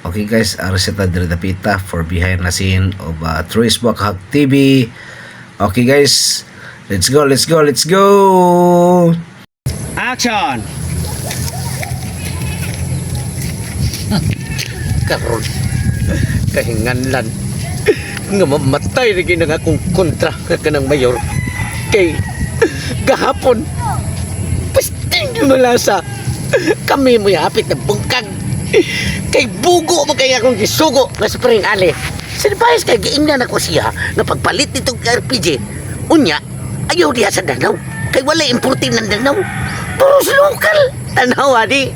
Okay guys, Ariseta Dredapita for behind the scene of Trace Hack TV. Okay guys, let's go, let's go, let's go! Action! Karon kahinganlan nga mamatay na ginang akong kontra kanang mayor kay gahapon pasting yung malasa kami mo hapit na bungkag kay bugo mo kay akong gisugo nga sa paring ali sinibahis kay giingnan ako siya nga pagpalit nitong RPG unya ayaw diha sa Danau kay wala importin ng Danau puro sa lokal tanaw adi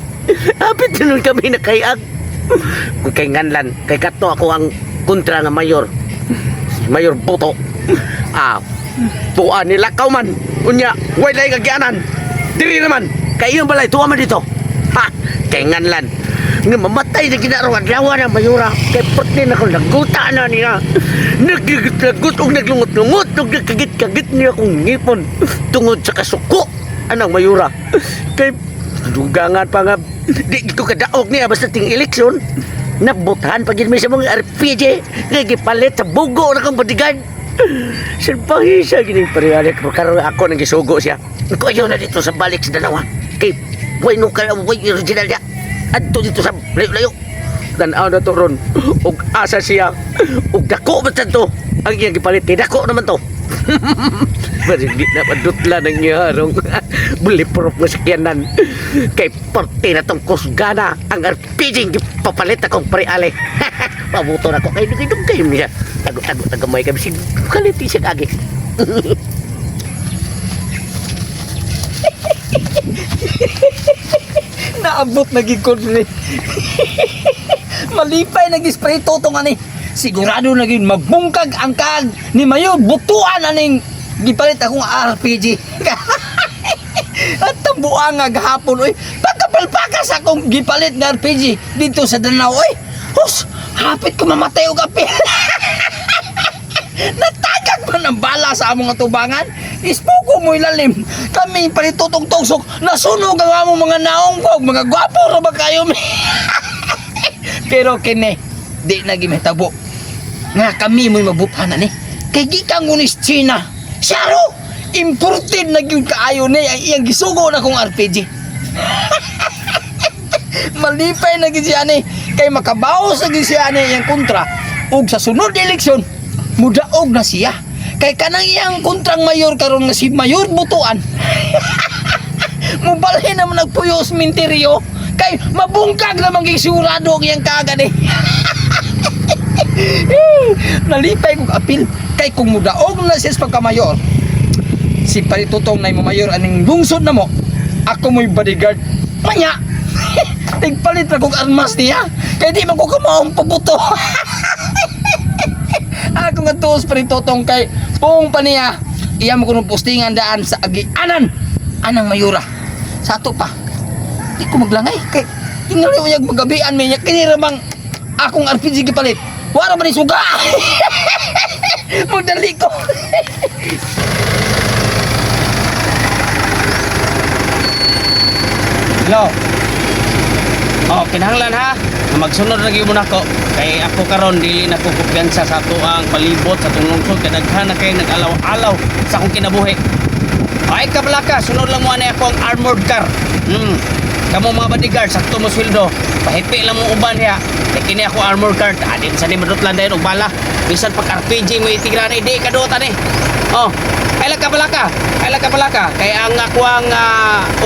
hapit nun kami nakayag kung kay nganlan kay kato ako ang kontra nga mayor si Mayor Boto tuwa nila kauman unya way lay kagyanan diri naman kay iyong balay tuwa man dito ha kay nganlan nga mamatay na ginarawan lawa ng mayora kay pati na akong naguta na niya naglagot o naglungot-lungot o nagkagit-kagit niya akong ngipon tungod sa kasuko anang mayora kay dugangan pa nga di ko kadaog niya basta ting eleksyon nabutahan pag yun may sa mga RPG nga gipalit sa bugo na kong bodyguard silpahi siya gining parihalik karoon ako nang gisugo siya ko ayaw na dito sa balik sa dalawa kay way nukal way original niya adto dito sa layo-layo tanaw na to ron ug asa siya ug dako ba to ang iyang gipalit dako naman to Marigit na padutla ng iharong bulletproof na sakyanan kay parte na tong kusgana ang RPG papalit akong pre-ale pabuto na ko kay dugay niya tago-tago tagamay kami si kaliti siya kagi naabot naging ni malipay nag-spray totong ani sigurado naging magbungkag ang kag ni Mayor butuan aning gipalit akong RPG at tabuang nga gahapon oy pagkapalpakas akong gipalit nga RPG dito sa Danau oy hus hapit ko mamatay og api natagag man ang bala sa among atubangan ispuko mo ilalim kami palitutong tugsok nasunog ang among mga naong kog mga gwapo ra ba kayo pero kini di na gimahitabo nga kami mo'y mabutan ni kay gikan unis China siyaro imported na gyud kaayo ni ang iyang gisugo na kong RPG malipay na gyud siya ni kay makabawas na gyud siya ni iyang kontra ug sa sunod eleksyon mudaog na siya kay kanang iyang kontrang mayor karon nga si Mayor Butuan mubalhin naman nagpuyo sa minteryo kay mabungkag naman gisigurado ang iyang kagad nalipay kong apil kay kung mudaog na siya sa pagkamayor si Paritutong na mo mayor aning lungsod na mo ako mo'y bodyguard manya tigpalit na kong armas niya kaya di man ko kamaong pabuto ako nga tuos Paritutong kay buong pa niya iya mo kunong postingan daan sa agianan anang mayura sa ato pa di ko maglangay kay tingali uyag magabian may niya kiniramang akong RPG gipalit wala ba ni suga magdali ko Hello. Kinahanglan ha. Magsunod lagi mo nako. Kay ako karon dili na ko kumpiyansa sa ato ang palibot sa atong lungsod kay daghan na kay nag-alaw-alaw sa akong kinabuhi. Ay kabalaka, sunod lang mo ani ako ang armored car. Kamo mga bodyguard sakto mo sweldo. Pahipi lang mo uban niya. Kay kini ako armored car. Adin sa ni madutlan dayon og bala. Bisan pag RPG mo itigran di kadota ni. Oh, ay lang kabalaka. Kay ang ako ang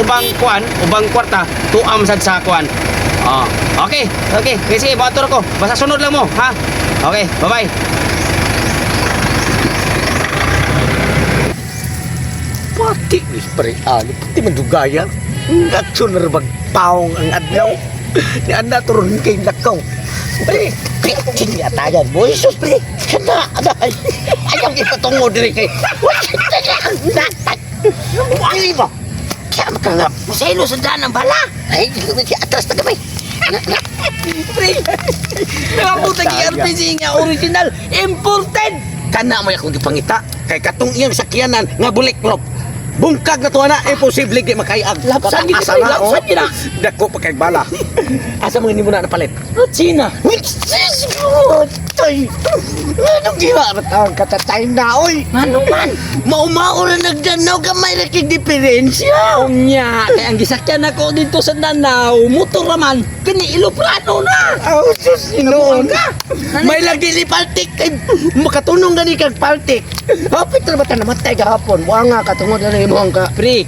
ubang kwarta tuam sad sa kuan. Oh, okay. Kasi motor ko. Basta sunod lang mo, ha? Okay, bye-bye. pati ni spray pati madugaya action na bagpaong ang adlaw ni anda turun kay lakaw pre kini atayan boy sus pre kana ayaw ipatungo diri kay wali ba kaya ka nga masaylo sa daan ng bala ay si atras na gamay pre nakabuta ki RPG nga original imported kana mo akong gipangita kay katong iyang sakyanan nga bulletproof Bungkag na to ana, imposible di makayag. Lapsan gid Asa na, lapsan gid na. Dako pa kay bala. Asa mo hindi mo na napalit? At Sina. Tay. Anong gila ang katatay na oy? Ano man? Maumao na nagdanaw gamay na kay diferensya. Unya, kaya ang gisakyan ako dito sa Danau, motor raman, kini iloprano na. Oh, sus, Kabuang inoon. ka. May lagi ni paltik kay makatunong gani kag paltik. Hapit na ba ta namatay gahapon? Wa nga katungod na imo ka. Pre,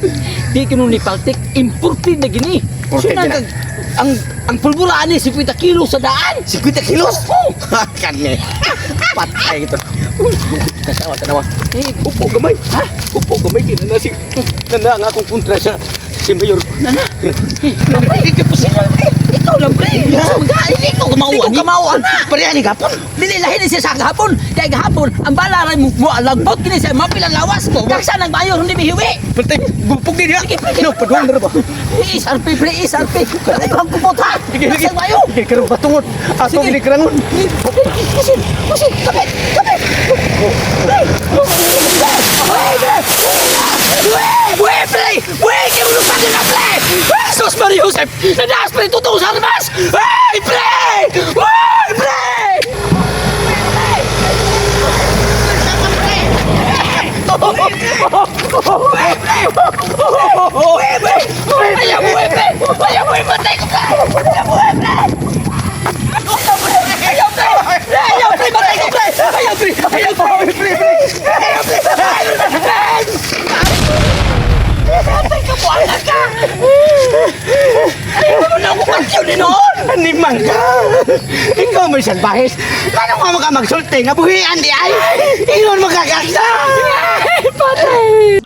di kino ni Paltik, imported na gini. Imported Sina na. ang pulbura ani 50 kilo sa daan. 50 kilos? Kani. Patay ito. Kasawa tanawa. Upo gamay. Ha? Upo gamay kinana si nana nga akong kontra sa si Mayor. Nana. Hindi ka posible. Ikaw lang pre. Hindi ko kamauan. Hindi ko kamauan. Pareha ni gapon. Dili lahi ni siya sa gahapon. Kaya gahapon, ang bala rin mo alagbot kini sa mapilang lawas. Kaksa ng bayo, hindi mihiwi. Patay bupog din ha. No, padung na ba? Isarpi, pre, isarpi. Kaya ko ang kupot ha. Kaksa ng bayo. Sige, karong batungod. Ato Sige. ni krangon. Kusin, kusin, kapit, kapit. Weh, pre! Weh, que uno pati na, pre! Jesus Maria Josep! Nadas, pre, totoo sa armas! Hey, pre! Hey, pre! Ayaw mo, pre! Ayaw mo, patay ko, pre! Ayaw mo, pre! Ayaw, pre! Ayaw, pre! Patay ko, pre! Ayaw, pre! Ayaw, pre! Ayaw, pre! Patay ka po, anak ka! Ayaw mo na ako pansyon ni noon! Animang ka! Ikaw may salbahis! Paano ka magsulti nga buhian di ay? Iyon magkakaksa! Patay!